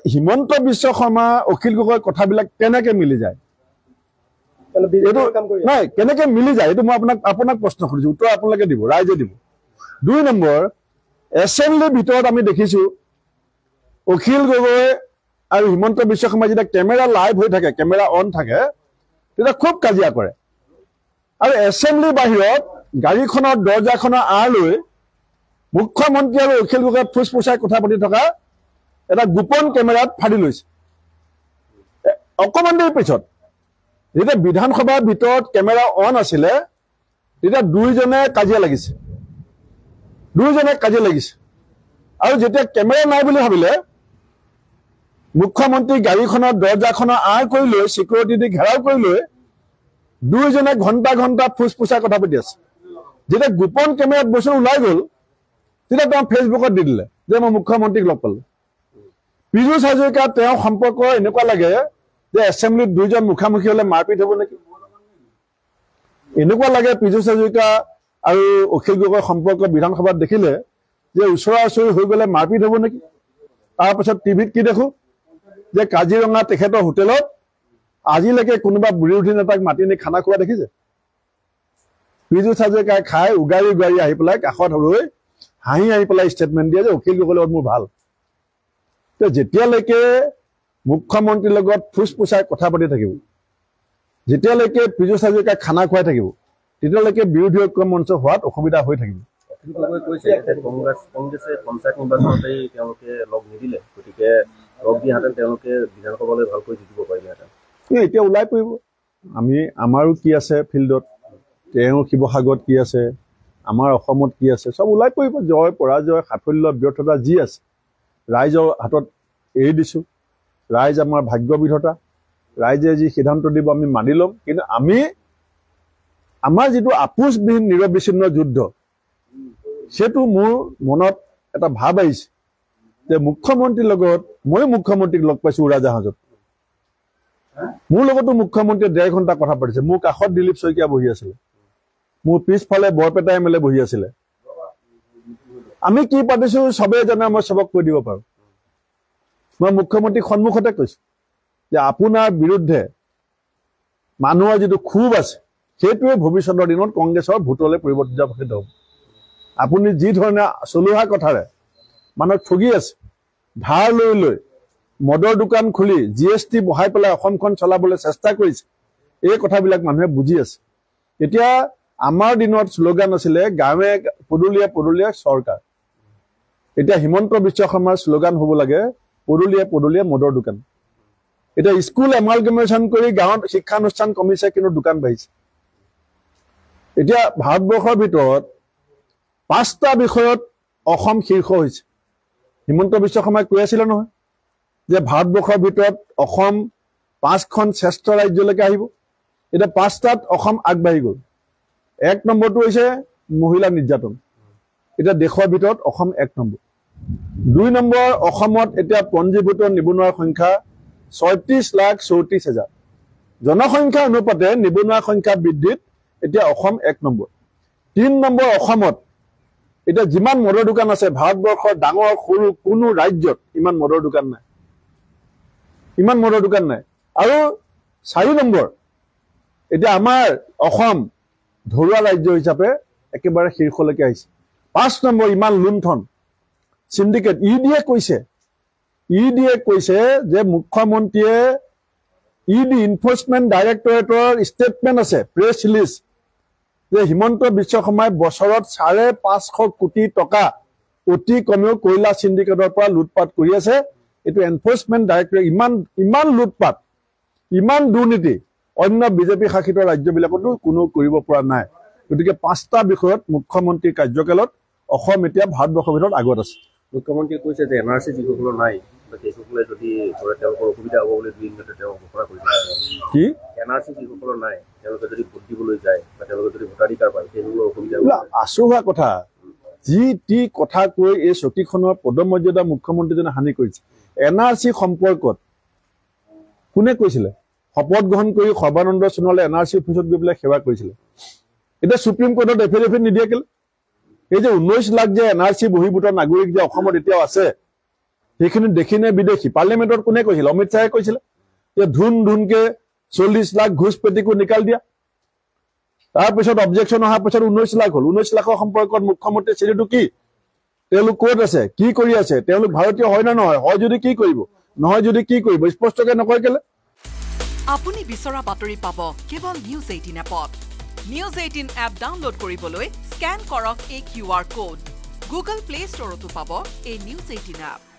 হিমন্ত বিশ্ব শৰ্মা অখিল গগৈ কথাবিলাক কেনেকে মিলি যায় নাই কেনেকে মিলি যায় এইটো মই আপোনাক প্ৰশ্ন কৰিছো উত্তৰ আপোনালোকে দিব ৰাইজে দিব 2 নম্বৰ এছেম্বলিৰ ভিতৰত আমি দেখিছো অখিল গগৈ আৰু হিমন্ত বিশ্ব শৰ্মা যেতিয়া কেমেৰা লাইভ হৈ থাকে কেমেৰা অন থাকে তেতিয়া খুব কাজিয়া কৰে আৰু এছেম্বলিৰ বাহিৰত গাড়ীখনৰ দৰ্জাখনৰ আঁৰলৈ মুখ্যমন্ত্ৰী আৰু অখিল গগৈ ফুচফুচাই কথা পাতি থকা এটা গোপন কেমেৰাত ফাদি লৈছে অকমান দেৰি পিছত যেতিয়া বিধানসভাৰ ভিতৰত কেমেৰা অন আছিলে তেতিয়া দুইজনে কাজিয়া লাগিছে আৰু যেতিয়া কেমেৰা নাই বুলি ভাবিলে মুখ্যমন্ত্ৰী গাড়ীখনৰ দৰ্জাখনৰ আঁৰ কৰি লৈ সিকিউৰিটি দি ঘেৰাও কৰি লৈ দুইজনে ঘণ্টা ঘণ্টা ফুচফুচাই কথা পাতি আছে যেতিয়া গোপন কেমেৰাত বস্তু ওলাই গ'ল তেতিয়া তেওঁ ফেচবুকত দি দিলে যে মই মুখ্যমন্ত্ৰীক লগ পালো পীযুষ হাজৰিকা তেওঁ সম্পৰ্ক এনেকুৱা লাগে যে এছেম্বলিত দুইজন মুখামুখি হলে মাৰপিট হ'ব নেকি এনেকুৱা লাগে পীযুষ হাজৰিকা আৰু অখিল গগৈৰ সম্পৰ্ক বিধানসভাত দেখিলে যে ওচৰা-ওচৰি হৈ গ'লে মাৰপিট হ'ব নেকি তাৰপিছত টিভিত কি দেখো যে কাজিৰঙা তেখেতৰ হোটেলত আজিলৈকে কোনোবা বিৰোধী নেতাক মাতি নি খানা খোৱা দেখিছে পীযুষ হাজৰিকাই খাই উগাৰি আহি পেলাই কাষত ৰৈ হাঁহি আহি পেলাই ষ্টেটমেণ্ট দিয়ে যে অখিল গগৈৰ লগত মোৰ ভাল যেতিয়ালৈকে মুখ্যমন্ত্ৰীৰ লগত ফুচফুচাই কথা পাতি থাকিব যেতিয়ালৈকে পীযুষ হাজৰিকাই খানা খুৱাই থাকিব তেতিয়ালৈকে বিৰোধী ঐক্য মঞ্চ হোৱাত অসুবিধা হৈ থাকিব কংগ্ৰেছে পঞ্চায়ত নিৰ্বাচনতেই তেওঁলোকে লগ নিদিলে গতিকে লগ দিয়াহেঁতেন তেওঁলোকে বিধানসভালৈ ভালকৈ জিকিব পাৰিলেহেঁতেন এতিয়া ওলাই পৰিব আমাৰো কি আছে ফিল্ডত তেওঁৰ শিৱসাগৰত কি আছে আমাৰ অসমত কি আছে চব ওলাই পৰিব জয় পৰাজয় সাফল্য ব্যৰ্থতা যি আছে ৰাইজৰ হাতত এৰি দিছো ৰাইজ আমাৰ ভাগ্য বিধাতা ৰাইজে যি সিদ্ধান্ত দিব আমি মানি ল'ম কিন্তু আমাৰ যিটো আপোচবিহীন নিৰবিচ্ছিন্ন যুদ্ধ সেইটো মোৰ মনত এটা ভাৱ আহিছে যে মুখ্যমন্ত্ৰীৰ লগত ময়ো মুখ্যমন্ত্ৰীক লগ পাইছো উৰাজাহাজত মোৰ লগতো মুখ্যমন্ত্ৰীয়ে 1.5 ঘণ্টা কথা পাতিছে মোৰ কাষত দিলীপ শইকীয়া বহি আছিলে মোৰ পিছফালে বৰপেটা এমএলএ বহি আছিলে আমি কি পাতিছো সবে জানে মই সবক কৈ দিব পাৰো মই মুখ্যমন্ত্ৰীক সন্মুখতে কৈছো যে আপোনাৰ বিৰুদ্ধে মানুহৰ যিটো ক্ষোভ আছে সেইটোৱে ভৱিষ্যতৰ দিনত কংগ্ৰেছৰ ভোটলৈ পৰিৱৰ্তিত হ'ব আপুনি যি ধৰণে চলোৱা কথাৰে মানুহক ঠগি আছে ধাৰ লৈ মদৰ দোকান খুলি জিএছটি বহাই পেলাই অসমখন চলাবলৈ চেষ্টা কৰিছে এই কথাবিলাক মানুহে বুজি আছে এতিয়া আমাৰ দিনত শ্লোগান আছিলে গাঁৱে পদূলিয়ে চৰকাৰ এতিয়া হিমন্ত বিশ্ব শৰ্মাৰ শ্লোগান হ'ব লাগে পদূলিয়ে মদৰ দোকান এটা স্কুল এমালগেমেশ্যন কৰি গাঁৱত শিক্ষানুষ্ঠান কমিছে কিন্তু দোকান বাঢ়িছে এতিয়া ভাৰতবৰ্ষৰ ভিতৰত 5টা বিষয়ত অসম শীৰ্ষ হৈছে হিমন্ত বিশ্ব শৰ্মাই কৈ আছিল নহয় যে ভাৰতবৰ্ষৰ ভিতৰত অসম 5খন শ্ৰেষ্ঠ ৰাজ্যলৈকে আহিব এটা 5টাত অসম আগবাঢ়ি গ'ল 1 নম্বৰটো হৈছে মহিলা নিৰ্যাতন এটা দেশৰ ভিতৰত অসম 1 নম্বৰ 2 নম্বৰ অসমত এতিয়া পঞ্জীভূত নিবনুৱাৰ সংখ্যা 36,34,000 জনসংখ্যা অনুপাতে নিবনুৱাৰ সংখ্যা বৃদ্ধিত এতিয়া অসম 1 নম্বৰ 3 নম্বৰ অসমত এতিয়া যিমান মদৰ দোকান আছে ভাৰতবৰ্ষৰ ডাঙৰ সৰু কোনো ৰাজ্যত ইমান মদৰ দোকান নাই আৰু 4 নম্বৰ এতিয়া আমাৰ অসম ধৰুৱা ৰাজ্য হিচাপে একেবাৰে শীৰ্ষলৈকে আহিছে 5 নম্বৰ ইমান লুণ্ঠন সিন্ডিকেট ইডিয়ে কৈছে যে মুখ্যমন্ত্ৰীয়ে ইডি এনফোৰ্সমেন্ট ডাইৰেক্টৰেটৰ ষ্টেটমেন্ট আছে প্ৰেছ ৰিলিজ যে হিমন্ত বিশ্ব শৰ্মাই বছৰত 550 কোটি টকা অতি কমেও কয়লা সিন্ডিকেটৰ পৰা লুটপাট কৰি আছে এটো এনফোৰ্সমেন্ট ডাইৰেক্টৰেট ইমান লুটপাট ইমান দুৰ্নীতি অন্য বিজেপি শাসিত ৰাজ্যবিলাকতো কোনো কৰিব পৰা নাই গতিকে 5টা বিষয়ত মুখ্যমন্ত্ৰীৰ কাৰ্যকালত অসম এতিয়া ভাৰতবৰ্ষৰ ভিতৰত আগত আছে মুখ্যমন্ত্ৰীয়ে কৈছে যে এনআৰসি যিসকলৰ নাই সেইসকলে যদি তেওঁলোকৰ অসুবিধা হ'ব বুলি দুদিনতে তেওঁ ঘোষণা কৰিছে কি এনআৰসি যিসকলৰ নাই তেওঁলোকে যদি ভোট দিবলৈ যায় বা তেওঁলোকে যদি ভোটাধিকাৰ পায় সেইসকলৰ অসুবিধা আচহুৱা কথা যি টি কথা কৈ এই চকীখনৰ পদমৰ্যাদা মুখ্যমন্ত্ৰীজনে হানি কৰিছে এনআৰসি সম্পৰ্কত কোনে কৈছিলে শপত গ্ৰহণ কৰি সৰ্বানন্দ সোণোৱালে এনআৰসি অফিচত গৈ পেলাই সেৱা কৰিছিলে এটা সুপ্ৰিম কোৰ্টত এফিডেভিট নিদিয়ে কেলে এই যে 19 লাখ যে এনআৰসি বহিভূত নাগৰিক যে অসমত এতিয়াও আছে সেইখিনি দেখি নে বিদেশী পাৰ্লিয়ামেণ্টত কোনে কৈছিল অমিত শ্বাহে কৈছিলে যে ধুনকে 40 লাখ ঘুষ পেটিকো নিকাল দিয়া তাৰপিছত অবজেকশ্যন অহাৰ পিছত 19 লাখ হ'ল 19 লাখৰ সম্পৰ্কত মুখ্যমন্ত্ৰী চিঠিটো কি তেওঁলোক ক'ত আছে কি কৰি আছে তেওঁলোক ভাৰতীয় হয় না নহয় হয় যদি কি কৰিব নহয় যদি কি কৰিব স্পষ্টকৈ নকয় কেলে আপুনি বিচৰা বাতৰি পাব কেৱল নিউজ 18 এপত নিউজ 18 এপ ডাউনলোড কৰিবলৈ স্ক্যান কৰক এই QR কোড গুগল প্লে ষ্টৰতো পাব এই নিউজ 18 এপ